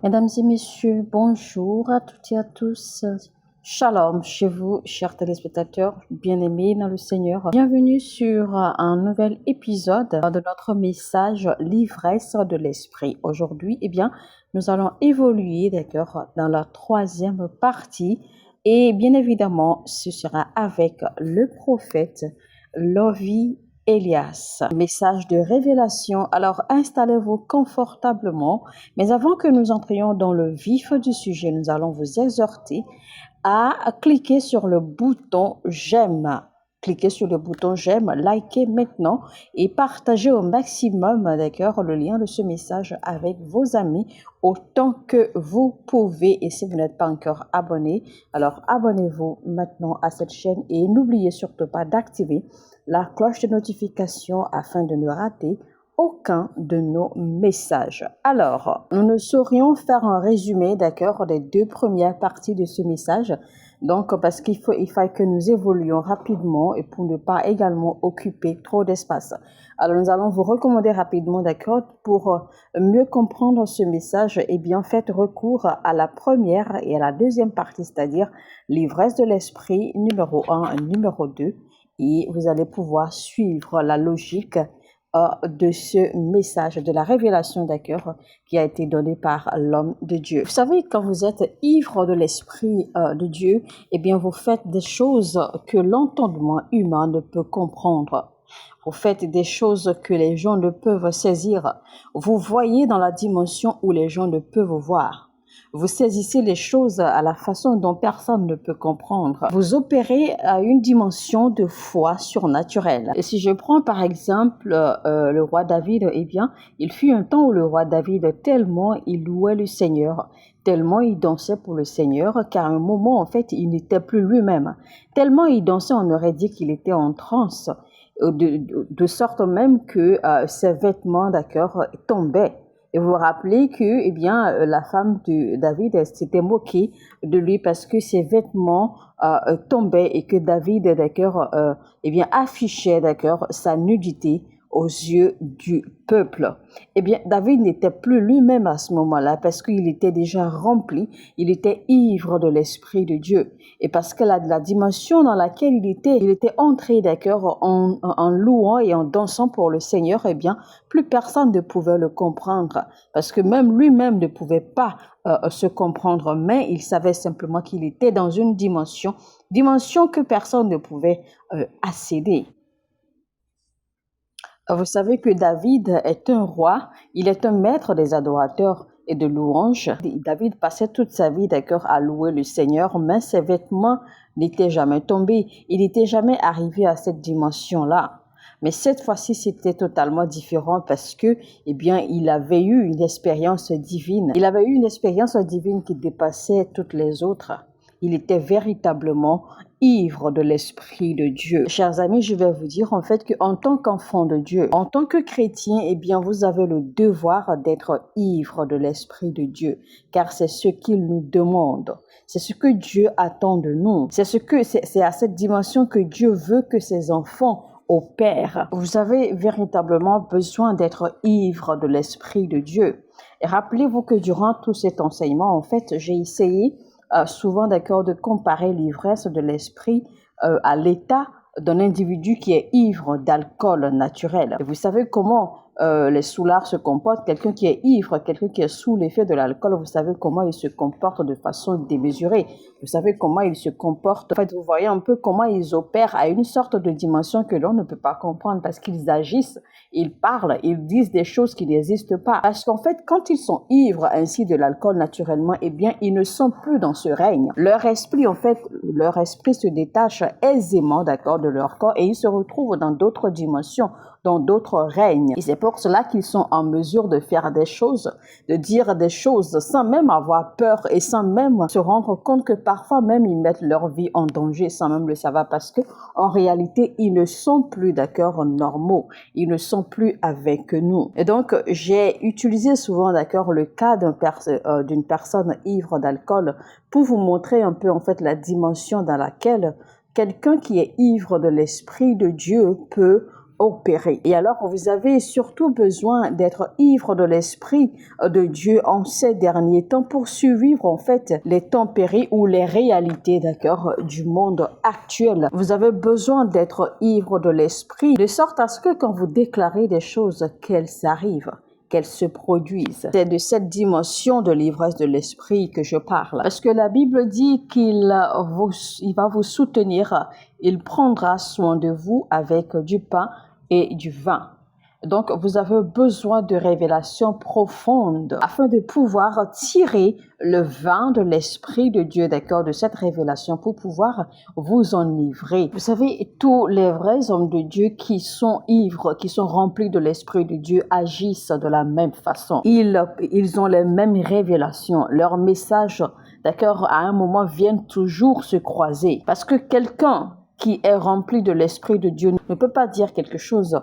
Mesdames et messieurs, bonjour à toutes et à tous. Shalom chez vous, chers téléspectateurs bien-aimés dans le Seigneur. Bienvenue sur un nouvel épisode de notre message l'ivresse de l'esprit. Aujourd'hui, nous allons évoluer, dans la troisième partie. Et bien évidemment, ce sera avec le prophète Lovi Elias. Message de révélation. Alors, installez-vous confortablement. Mais avant que nous entrions dans le vif du sujet, nous allons vous exhorter à cliquer sur le bouton j'aime. Cliquez sur le bouton j'aime, likez maintenant et partagez au maximum, le lien de ce message avec vos amis autant que vous pouvez. Et si vous n'êtes pas encore abonné, alors abonnez-vous maintenant à cette chaîne et n'oubliez surtout pas d'activer la cloche de notification afin de ne rater aucun de nos messages. Alors, nous ne saurions faire un résumé, des deux premières parties de ce message. Donc, parce qu'il faut que nous évoluions rapidement et pour ne pas également occuper trop d'espace. Alors, nous allons vous recommander rapidement, pour mieux comprendre ce message, faites recours à la première et à la deuxième partie, c'est-à-dire l'ivresse de l'esprit, numéro 1 et numéro 2. Et vous allez pouvoir suivre la logique de ce message, de la révélation qui a été donnée par l'homme de Dieu. Vous savez, quand vous êtes ivre de l'esprit de Dieu, vous faites des choses que l'entendement humain ne peut comprendre. Vous faites des choses que les gens ne peuvent saisir. Vous voyez dans la dimension où les gens ne peuvent voir. Vous saisissez les choses à la façon dont personne ne peut comprendre. Vous opérez à une dimension de foi surnaturelle. Et si je prends par exemple le roi David, il fut un temps où le roi David, tellement il louait le Seigneur, tellement il dansait pour le Seigneur, qu'à un moment, il n'était plus lui-même. Tellement il dansait, on aurait dit qu'il était en transe, de sorte même que ses vêtements, tombaient. Et vous vous rappelez que, la femme de David s'était moquée de lui parce que ses vêtements tombaient et que David, affichait, sa nudité aux yeux du peuple. David n'était plus lui-même à ce moment-là parce qu'il était déjà rempli, il était ivre de l'Esprit de Dieu. Et parce que la dimension dans laquelle il était entré, en louant et en dansant pour le Seigneur, plus personne ne pouvait le comprendre. Parce que même lui-même ne pouvait pas se comprendre, mais il savait simplement qu'il était dans une dimension que personne ne pouvait accéder. Vous savez que David est un roi, il est un maître des adorateurs et de louanges. David passait toute sa vie, à louer le Seigneur, mais ses vêtements n'étaient jamais tombés. Il n'était jamais arrivé à cette dimension-là. Mais cette fois-ci, c'était totalement différent parce que, il avait eu une expérience divine. Il avait eu une expérience divine qui dépassait toutes les autres. Il était véritablement ivre de l'Esprit de Dieu. Chers amis, je vais vous dire qu'en tant qu'enfant de Dieu, en tant que chrétien, vous avez le devoir d'être ivre de l'Esprit de Dieu, car c'est ce qu'il nous demande. C'est ce que Dieu attend de nous. C'est à cette dimension que Dieu veut que ses enfants opèrent. Vous avez véritablement besoin d'être ivre de l'Esprit de Dieu. Et rappelez-vous que durant tout cet enseignement, j'ai essayé souvent de comparer l'ivresse de l'esprit à l'état d'un individu qui est ivre d'alcool naturel. Et vous savez comment les soulards se comportent. Quelqu'un qui est ivre, quelqu'un qui est sous l'effet de l'alcool, vous savez comment il se comporte de façon démesurée. Vous savez comment il se comporte. Vous voyez un peu comment ils opèrent à une sorte de dimension que l'on ne peut pas comprendre parce qu'ils agissent, ils parlent, ils disent des choses qui n'existent pas. Parce qu'en fait, quand ils sont ivres ainsi de l'alcool naturellement, ils ne sont plus dans ce règne. Leur esprit se détache aisément, de leur corps et ils se retrouvent dans d'autres dimensions, dans d'autres règnes. Et c'est pour cela qu'ils sont en mesure de faire des choses, de dire des choses sans même avoir peur et sans même se rendre compte que parfois même ils mettent leur vie en danger sans même le savoir parce que en réalité ils ne sont plus normaux, ils ne sont plus avec nous. Et donc j'ai utilisé souvent le cas d'une personne ivre d'alcool pour vous montrer un peu la dimension dans laquelle quelqu'un qui est ivre de l'Esprit de Dieu peut opérer. Et alors, vous avez surtout besoin d'être ivre de l'Esprit de Dieu en ces derniers temps pour survivre en fait les tempéries ou les réalités, d'accord, du monde actuel. Vous avez besoin d'être ivre de l'Esprit de sorte à ce que quand vous déclarez des choses, qu'elles arrivent, qu'elles se produisent. C'est de cette dimension de l'ivresse de l'esprit que je parle. Parce que la Bible dit qu'il va vous soutenir, il prendra soin de vous avec du pain et du vin. Donc, vous avez besoin de révélations profondes afin de pouvoir tirer le vin de l'Esprit de Dieu, d'accord, de cette révélation pour pouvoir vous enivrer. Vous savez, tous les vrais hommes de Dieu qui sont ivres, qui sont remplis de l'Esprit de Dieu agissent de la même façon. Ils ont les mêmes révélations. Leurs messages, d'accord, à un moment viennent toujours se croiser. Parce que quelqu'un qui est rempli de l'Esprit de Dieu ne peut pas dire quelque chose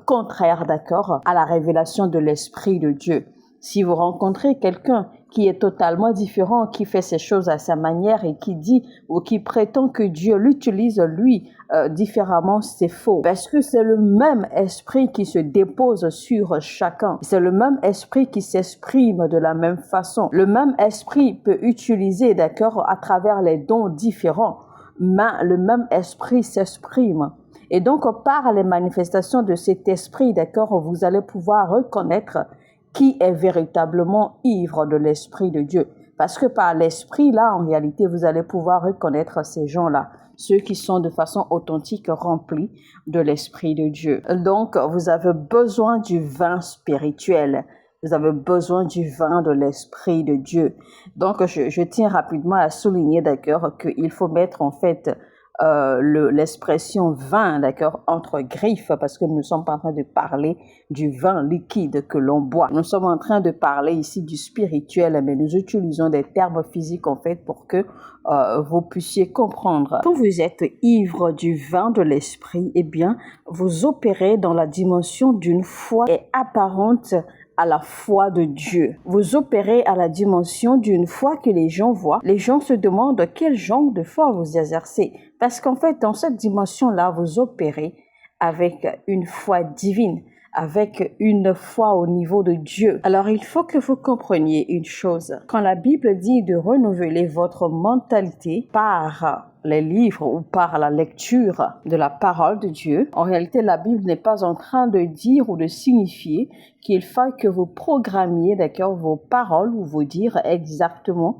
contraire, d'accord, à la révélation de l'Esprit de Dieu. Si vous rencontrez quelqu'un qui est totalement différent, qui fait ces choses à sa manière et qui dit ou qui prétend que Dieu l'utilise lui différemment, c'est faux. Parce que c'est le même esprit qui se dépose sur chacun. C'est le même esprit qui s'exprime de la même façon. Le même esprit peut utiliser, d'accord, à travers les dons différents. Mais le même esprit s'exprime. Et donc, par les manifestations de cet esprit, d'accord, vous allez pouvoir reconnaître qui est véritablement ivre de l'Esprit de Dieu. Parce que par l'Esprit, là, en réalité, vous allez pouvoir reconnaître ces gens-là, ceux qui sont de façon authentique remplis de l'Esprit de Dieu. Donc, vous avez besoin du vin spirituel. Vous avez besoin du vin de l'Esprit de Dieu. Donc, je tiens rapidement à souligner, d'accord, qu'il faut mettre en fait l'expression vin, d'accord, entre griffes, parce que nous ne sommes pas en train de parler du vin liquide que l'on boit. Nous sommes en train de parler ici du spirituel, mais nous utilisons des termes physiques en fait pour que vous puissiez comprendre. Quand vous êtes ivre du vin de l'esprit, eh bien, vous opérez dans la dimension d'une foi et apparente à la foi de Dieu. Vous opérez à la dimension d'une foi que les gens voient. Les gens se demandent quel genre de foi vous exercez. Parce qu'en fait, dans cette dimension-là, vous opérez avec une foi divine, avec une foi au niveau de Dieu. Alors, il faut que vous compreniez une chose. Quand la Bible dit de renouveler votre mentalité par les livres ou par la lecture de la parole de Dieu, en réalité, la Bible n'est pas en train de dire ou de signifier qu'il faille que vous programmiez, d'accord, vos paroles ou vos dires exactement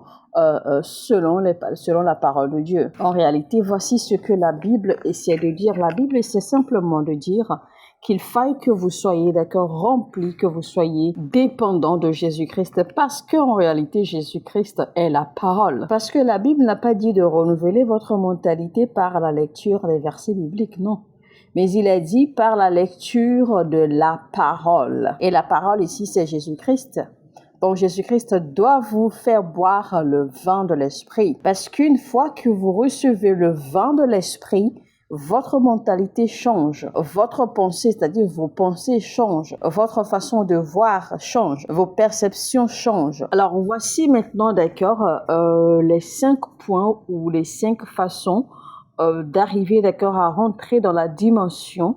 selon la parole de Dieu. En réalité, voici ce que la Bible essaie de dire. La Bible essaie simplement de dire qu'il faille que vous soyez, d'accord, remplis, que vous soyez dépendant de Jésus-Christ, parce qu'en réalité, Jésus-Christ est la parole. Parce que la Bible n'a pas dit de renouveler votre mentalité par la lecture des versets bibliques, non. Mais il a dit par la lecture de la parole. Et la parole ici, c'est Jésus-Christ. Donc, Jésus-Christ doit vous faire boire le vin de l'esprit. Parce qu'une fois que vous recevez le vin de l'esprit, votre mentalité change, votre pensée, c'est-à-dire vos pensées changent, votre façon de voir change, vos perceptions changent. Alors, voici maintenant, d'accord, les 5 points ou les 5 façons d'arriver, d'accord, à rentrer dans la dimension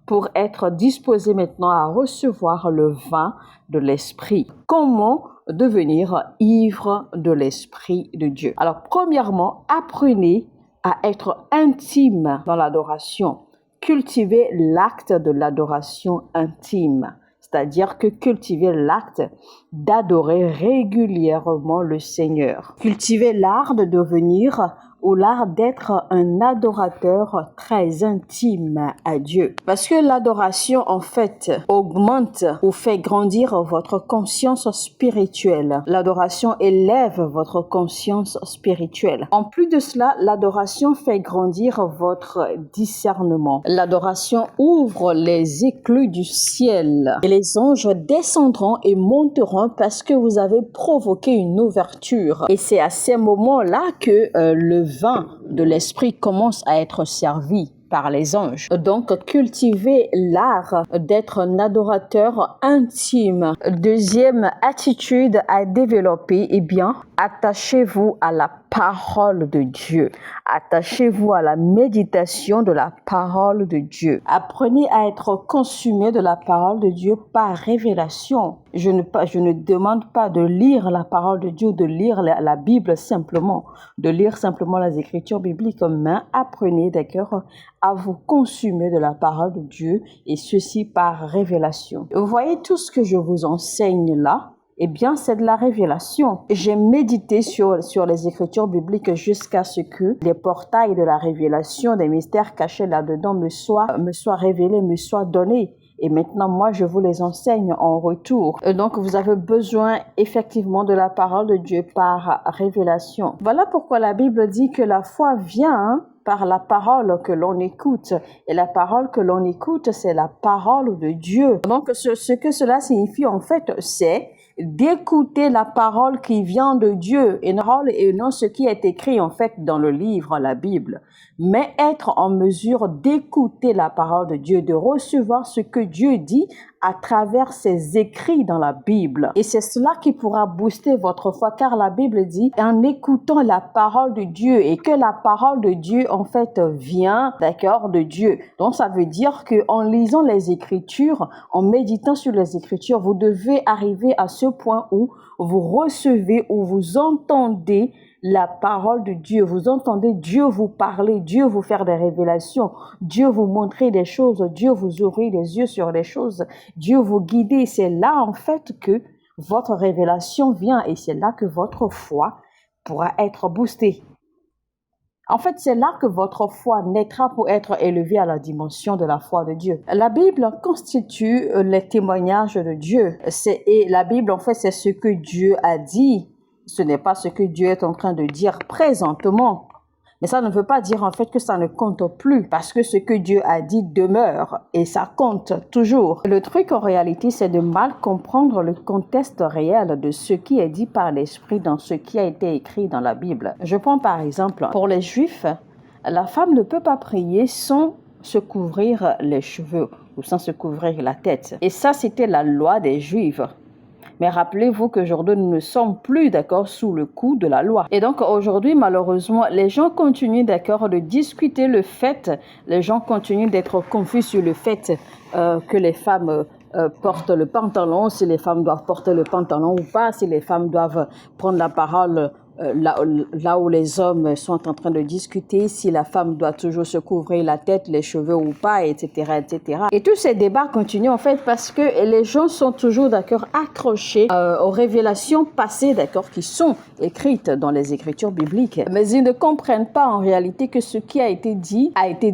pour être disposé maintenant à recevoir le vin de l'esprit. Comment devenir ivre de l'esprit de Dieu? Alors, premièrement, apprenez à être intime dans l'adoration. Cultivez l'acte de l'adoration intime, c'est-à-dire que cultivez l'acte d'adorer régulièrement le Seigneur. Cultivez l'art de devenir ou l'art d'être un adorateur très intime à Dieu. Parce que l'adoration, en fait, augmente ou fait grandir votre conscience spirituelle. L'adoration élève votre conscience spirituelle. En plus de cela, l'adoration fait grandir votre discernement. L'adoration ouvre les écluses du ciel et les anges descendront et monteront parce que vous avez provoqué une ouverture. Et c'est à ces moments-là que le vin de l'esprit commence à être servi par les anges. Donc, cultivez l'art d'être un adorateur intime. Deuxième attitude à développer, eh bien, attachez-vous à la parole de Dieu. Attachez-vous à la méditation de la parole de Dieu. Apprenez à être consumé de la parole de Dieu par révélation. Je ne demande pas de lire la parole de Dieu, de lire la Bible simplement, de lire simplement les écritures bibliques, mais apprenez, d'accord, à vous consumer de la parole de Dieu, et ceci par révélation. Vous voyez tout ce que je vous enseigne là, eh bien, c'est de la révélation. J'ai médité sur les écritures bibliques jusqu'à ce que les portails de la révélation, des mystères cachés là-dedans me soient révélés, me soient donnés. Et maintenant, moi, je vous les enseigne en retour. Et donc, vous avez besoin effectivement de la parole de Dieu par révélation. Voilà pourquoi la Bible dit que la foi vient par la parole que l'on écoute. Et la parole que l'on écoute, c'est la parole de Dieu. Donc, ce que cela signifie, en fait, c'est d'écouter la parole qui vient de Dieu et non ce qui est écrit en fait dans le livre, la Bible, mais être en mesure d'écouter la parole de Dieu, de recevoir ce que Dieu dit à travers ses écrits dans la Bible. Et c'est cela qui pourra booster votre foi, car la Bible dit en écoutant la parole de Dieu, et que la parole de Dieu en fait vient, d'accord, de Dieu. Donc ça veut dire que en lisant les Écritures, en méditant sur les Écritures, vous devez arriver à ce point où vous recevez, où vous entendez la parole de Dieu. Vous entendez Dieu vous parler, Dieu vous faire des révélations, Dieu vous montrer des choses, Dieu vous ouvrir les yeux sur les choses, Dieu vous guider. C'est là en fait que votre révélation vient, et c'est là que votre foi pourra être boostée. En fait, c'est là que votre foi naîtra pour être élevée à la dimension de la foi de Dieu. La Bible constitue les témoignages de Dieu. Et la Bible, en fait, c'est ce que Dieu a dit. Ce n'est pas ce que Dieu est en train de dire présentement. Mais ça ne veut pas dire en fait que ça ne compte plus, parce que ce que Dieu a dit demeure et ça compte toujours. Le truc en réalité, c'est de mal comprendre le contexte réel de ce qui est dit par l'Esprit dans ce qui a été écrit dans la Bible. Je prends par exemple, pour les Juifs, la femme ne peut pas prier sans se couvrir les cheveux ou sans se couvrir la tête. Et ça, c'était la loi des Juifs. Mais rappelez-vous qu'aujourd'hui, nous ne sommes plus d'accord sous le coup de la loi. Et donc aujourd'hui, malheureusement, les gens continuent d'accord de discuter le fait, les gens continuent d'être confus sur le fait que les femmes portent le pantalon, si les femmes doivent porter le pantalon ou pas, si les femmes doivent prendre la parole là où les hommes sont en train de discuter, si la femme doit toujours se couvrir la tête, les cheveux ou pas, etc., etc. Et tous ces débats continuent en fait parce que les gens sont toujours d'accord accrochés aux révélations passées, d'accord, qui sont écrites dans les écritures bibliques. Mais ils ne comprennent pas en réalité que ce qui a été dit a été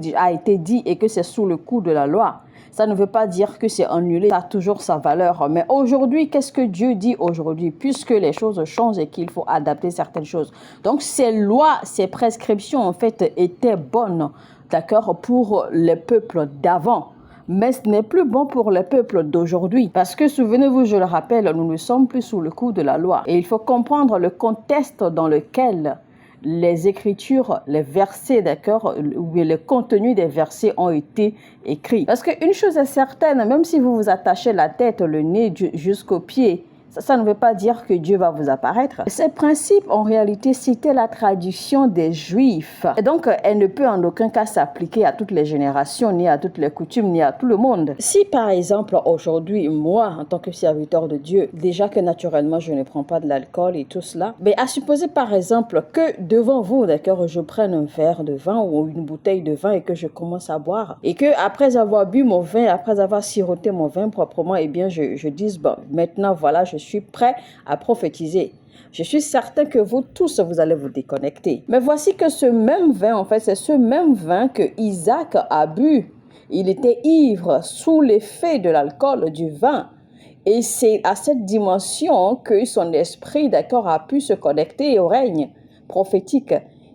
dit et que c'est sous le coup de la loi. Ça ne veut pas dire que c'est annulé, ça a toujours sa valeur. Mais aujourd'hui, qu'est-ce que Dieu dit aujourd'hui? Puisque les choses changent et qu'il faut adapter certaines choses. Donc, ces lois, ces prescriptions, en fait, étaient bonnes, d'accord, pour les peuples d'avant. Mais ce n'est plus bon pour les peuples d'aujourd'hui. Parce que, souvenez-vous, je le rappelle, nous ne sommes plus sous le coup de la loi. Et il faut comprendre le contexte dans lequel les écritures, les versets, d'accord, ou le contenu des versets ont été écrits. Parce qu'une chose est certaine, même si vous vous attachez la tête, le nez jusqu'aux pieds, ça ne veut pas dire que Dieu va vous apparaître. Ces principes, en réalité, c'était la tradition des Juifs. Et donc, elle ne peut en aucun cas s'appliquer à toutes les générations, ni à toutes les coutumes, ni à tout le monde. Si, par exemple, aujourd'hui, moi, en tant que serviteur de Dieu, déjà que naturellement, je ne prends pas de l'alcool et tout cela, mais à supposer, par exemple, que devant vous, d'accord, je prenne un verre de vin ou une bouteille de vin et que je commence à boire, et que après avoir bu mon vin, après avoir siroté mon vin proprement, eh bien, je dise, bon, maintenant, voilà, je suis prêt à prophétiser. Je suis certain que vous tous, vous allez vous déconnecter. Mais voici que ce même vin, en fait, c'est ce même vin que Isaac a bu. Il était ivre sous l'effet de l'alcool du vin. Et c'est à cette dimension que son esprit, d'accord, a pu se connecter au règne prophétique.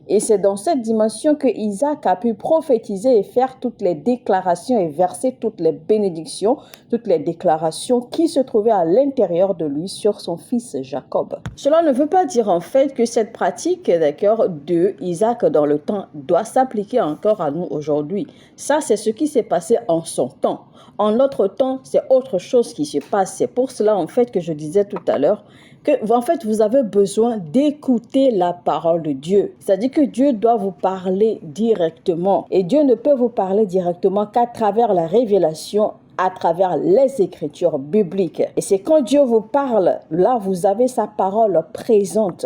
Et c'est dans cette dimension que Isaac a pu prophétiser et faire toutes les déclarations et verser toutes les bénédictions, toutes les déclarations qui se trouvaient à l'intérieur de lui sur son fils Jacob. Cela ne veut pas dire en fait que cette pratique, d'accord, de Isaac dans le temps doit s'appliquer encore à nous aujourd'hui. Ça, c'est ce qui s'est passé en son temps. En notre temps, c'est autre chose qui se passe. C'est pour cela en fait que je disais tout à l'heure, que, en fait, vous avez besoin d'écouter la parole de Dieu. C'est-à-dire que Dieu doit vous parler directement. Et Dieu ne peut vous parler directement qu'à travers la révélation, à travers les écritures bibliques. Et c'est quand Dieu vous parle, là, vous avez sa parole présente,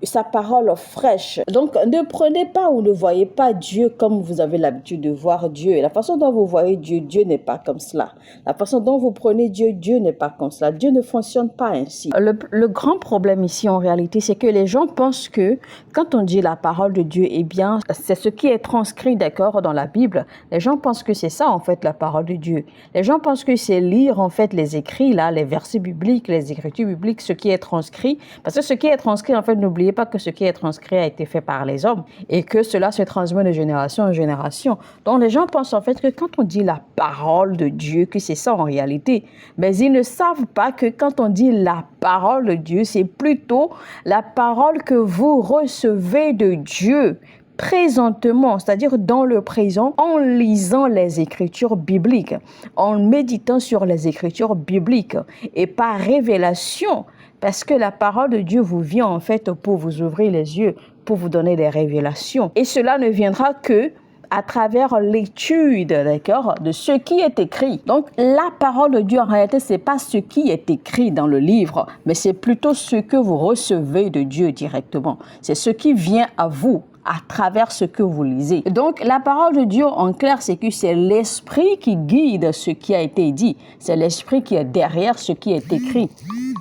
sa parole fraîche. Donc, ne prenez pas ou ne voyez pas Dieu comme vous avez l'habitude de voir Dieu. Et la façon dont vous voyez Dieu, Dieu n'est pas comme cela. La façon dont vous prenez Dieu, Dieu n'est pas comme cela. Dieu ne fonctionne pas ainsi. Le grand problème ici, en réalité, c'est que les gens pensent que quand on dit la parole de Dieu, eh bien, c'est ce qui est transcrit, d'accord, dans la Bible. Les gens pensent que c'est ça, en fait, la parole de Dieu. Les gens pensent que c'est lire, en fait, les écrits, là, les versets bibliques, les écritures bibliques, ce qui est transcrit. Parce que ce qui est transcrit, en fait, n'oubliez pas que ce qui est transcrit a été fait par les hommes et que cela se transmet de génération en génération. Donc, les gens pensent, en fait, que quand on dit la parole de Dieu, que c'est ça en réalité. Mais ils ne savent pas que quand on dit la parole de Dieu, c'est plutôt la parole que vous recevez de Dieu présentement, c'est-à-dire dans le présent, en lisant les écritures bibliques, en méditant sur les écritures bibliques et par révélation, parce que la parole de Dieu vous vient en fait pour vous ouvrir les yeux, pour vous donner des révélations. Et cela ne viendra que à travers l'étude, d'accord, de ce qui est écrit. Donc, la parole de Dieu, en réalité, c'est pas ce qui est écrit dans le livre, mais c'est plutôt ce que vous recevez de Dieu directement. C'est ce qui vient à vous à travers ce que vous lisez. Donc, la parole de Dieu, en clair, c'est que c'est l'esprit qui guide ce qui a été dit. C'est l'esprit qui est derrière ce qui est écrit.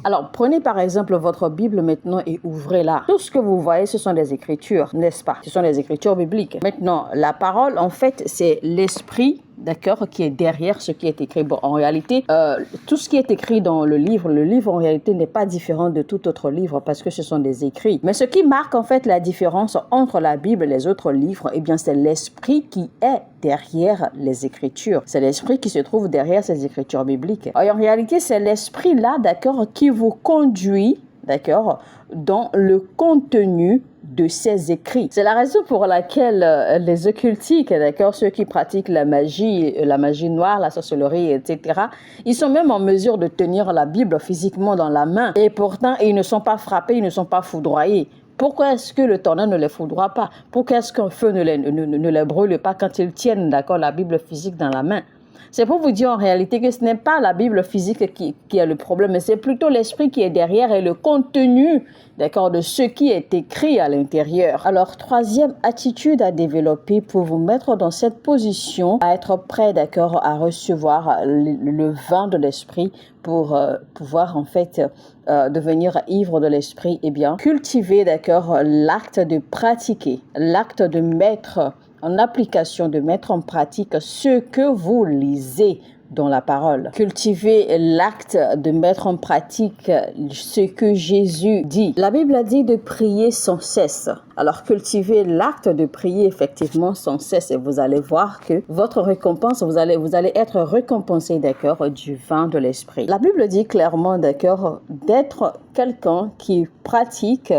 Alors, prenez par exemple votre Bible maintenant et ouvrez-la. Tout ce que vous voyez, ce sont des écritures, n'est-ce pas? Ce sont des écritures bibliques. Maintenant, la parole, en fait, c'est l'esprit, d'accord, qui est derrière ce qui est écrit. Bon, en réalité, tout ce qui est écrit dans le livre en réalité n'est pas différent de tout autre livre parce que ce sont des écrits. Mais ce qui marque en fait la différence entre la Bible et les autres livres, eh bien, c'est l'esprit qui est derrière les écritures. C'est l'esprit qui se trouve derrière ces écritures bibliques. Et en réalité, c'est l'esprit là, d'accord, qui vous conduit, d'accord, dans le contenu de ces écrits. C'est la raison pour laquelle les occultiques, d'accord, ceux qui pratiquent la magie noire, la sorcellerie, etc., ils sont même en mesure de tenir la Bible physiquement dans la main. Et pourtant, ils ne sont pas frappés, ils ne sont pas foudroyés. Pourquoi est-ce que le tornade ne les foudroie pas? Pourquoi est-ce qu'un feu ne les brûle pas quand ils tiennent, d'accord, la Bible physique dans la main? C'est pour vous dire en réalité que ce n'est pas la Bible physique qui a le problème, mais c'est plutôt l'esprit qui est derrière et le contenu, d'accord, de ce qui est écrit à l'intérieur. Alors, troisième attitude à développer pour vous mettre dans cette position, à être prêt, d'accord, à recevoir le vin de l'esprit pour pouvoir en fait devenir ivre de l'esprit, eh bien, cultiver, d'accord, l'acte de pratiquer, l'acte de mettre en application, de mettre en pratique ce que vous lisez dans la parole. Cultivez l'acte de mettre en pratique ce que Jésus dit. La Bible a dit de prier sans cesse. Alors cultivez l'acte de prier effectivement sans cesse et vous allez voir que votre récompense, vous allez être récompensé, d'accord, du vin de l'esprit. La Bible dit clairement, d'accord, d'être quelqu'un qui pratique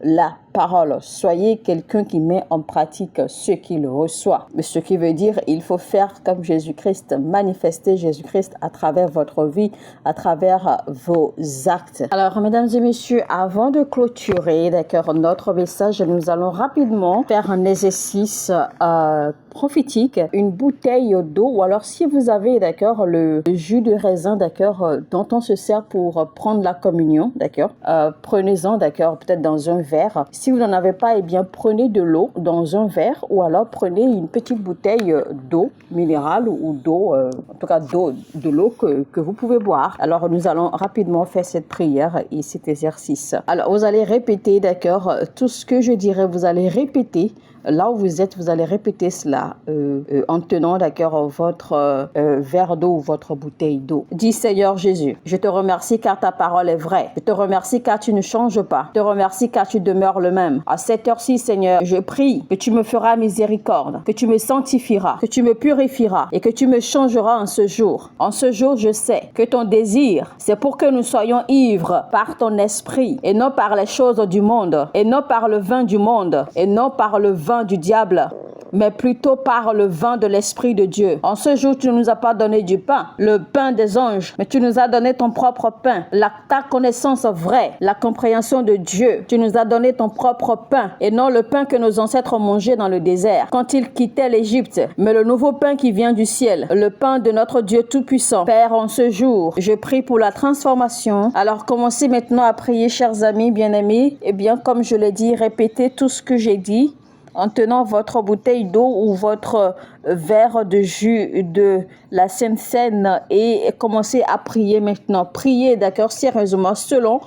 la parole. Soyez quelqu'un qui met en pratique ce qu'il reçoit. Ce qui veut dire il faut faire comme Jésus-Christ, manifester Jésus-Christ à travers votre vie, à travers vos actes. Alors, mesdames et messieurs, avant de clôturer, d'accord, notre message, nous allons rapidement faire un exercice prophétique, une bouteille d'eau, ou alors si vous avez, d'accord, le jus de raisin, d'accord, dont on se sert pour prendre la communion, d'accord, prenez-en, d'accord, peut-être dans un verre. Si vous n'en avez pas, eh bien, prenez de l'eau dans un verre ou alors prenez une petite bouteille d'eau minérale ou d'eau, en tout cas de l'eau que vous pouvez boire. Alors, nous allons rapidement faire cette prière et cet exercice. Alors, vous allez répéter, d'accord, tout ce que je dirai, vous allez répéter. Là où vous êtes, vous allez répéter cela en tenant, d'accord, votre verre d'eau ou votre bouteille d'eau. Dis, Seigneur Jésus, je te remercie car ta parole est vraie. Je te remercie car tu ne changes pas. Je te remercie car tu demeures le même. À cette heure-ci, Seigneur, je prie que tu me feras miséricorde, que tu me sanctifieras, que tu me purifieras et que tu me changeras en ce jour. En ce jour, je sais que ton désir, c'est pour que nous soyons ivres par ton esprit et non par les choses du monde et non par le vin du monde et non par le vin du diable. mais plutôt par le vin de l'Esprit de Dieu. En ce jour, tu ne nous as pas donné du pain, le pain des anges, mais tu nous as donné ton propre pain, ta connaissance vraie, la compréhension de Dieu. Tu nous as donné ton propre pain et non le pain que nos ancêtres ont mangé dans le désert quand ils quittaient l'Égypte, mais le nouveau pain qui vient du ciel, le pain de notre Dieu Tout-Puissant. Père, en ce jour, je prie pour la transformation. Alors commencez maintenant à prier, chers amis bien-aimés. Eh bien, comme je l'ai dit, répétez tout ce que j'ai dit en tenant votre bouteille d'eau ou votre verre de jus de la Sainte Seine et commencez à prier maintenant. Priez, d'accord, sérieusement, selon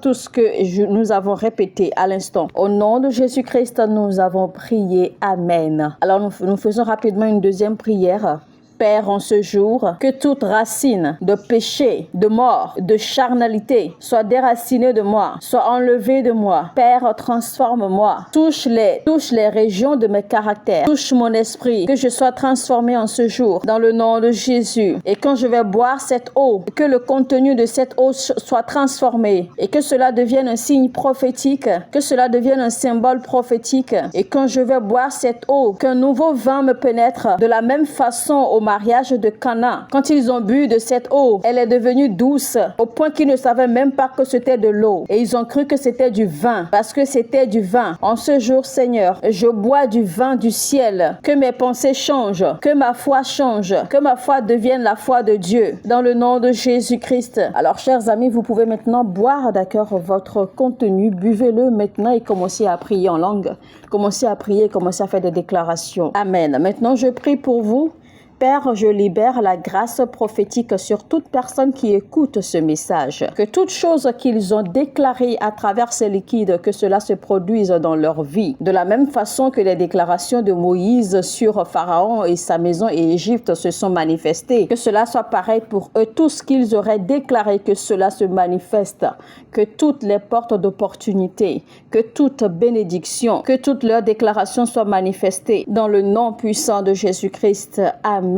tout ce que nous avons répété à l'instant. Au nom de Jésus-Christ, nous avons prié. Amen. Alors, nous faisons rapidement une deuxième prière. Père, en ce jour, que toute racine de péché, de mort, de charnalité soit déracinée de moi, soit enlevée de moi. Père, transforme-moi. Touche les régions de mes caractères. Touche mon esprit. Que je sois transformé en ce jour, dans le nom de Jésus. Et quand je vais boire cette eau, que le contenu de cette eau soit transformé et que cela devienne un signe prophétique, que cela devienne un symbole prophétique. Et quand je vais boire cette eau, qu'un nouveau vin me pénètre de la même façon au mariage de Cana. Quand ils ont bu de cette eau, elle est devenue douce au point qu'ils ne savaient même pas que c'était de l'eau. Et ils ont cru que c'était du vin parce que c'était du vin. En ce jour, Seigneur, je bois du vin du ciel. Que mes pensées changent, que ma foi change, que ma foi devienne la foi de Dieu. Dans le nom de Jésus-Christ. Alors, chers amis, vous pouvez maintenant boire, d'accord, votre contenu. Buvez-le maintenant et commencez à prier en langue. Commencez à prier, commencez à faire des déclarations. Amen. Maintenant, je prie pour vous. Père, je libère la grâce prophétique sur toute personne qui écoute ce message. Que toute chose qu'ils ont déclarée à travers ces liquides, que cela se produise dans leur vie. De la même façon que les déclarations de Moïse sur Pharaon et sa maison et Égypte se sont manifestées. Que cela soit pareil pour eux. Tout ce qu'ils auraient déclaré, que cela se manifeste. Que toutes les portes d'opportunité, que toute bénédiction, que toutes leurs déclarations soient manifestées. Dans le nom puissant de Jésus-Christ. Amen.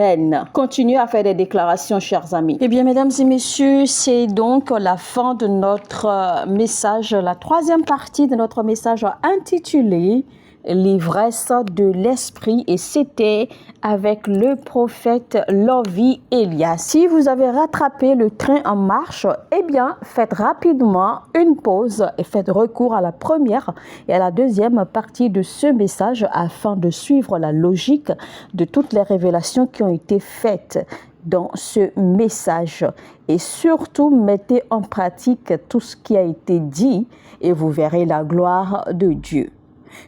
Continuez à faire des déclarations, chers amis. Eh bien, mesdames et messieurs, c'est donc la fin de notre message, la troisième partie de notre message intitulé l'ivresse de l'esprit, et c'était avec le prophète Lovie Elia. Si vous avez rattrapé le train en marche, eh bien, faites rapidement une pause et faites recours à la première et à la deuxième partie de ce message afin de suivre la logique de toutes les révélations qui ont été faites dans ce message. Et surtout, mettez en pratique tout ce qui a été dit et vous verrez la gloire de Dieu.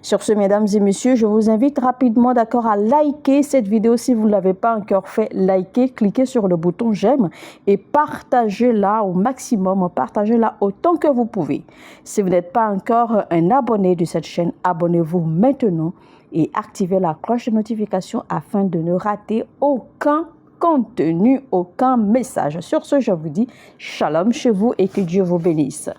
Sur ce, mesdames et messieurs, je vous invite rapidement, d'accord, à liker cette vidéo. Si vous ne l'avez pas encore fait, likez, cliquez sur le bouton j'aime et partagez-la au maximum, partagez-la autant que vous pouvez. Si vous n'êtes pas encore un abonné de cette chaîne, abonnez-vous maintenant et activez la cloche de notification afin de ne rater aucun contenu, aucun message. Sur ce, je vous dis shalom chez vous et que Dieu vous bénisse.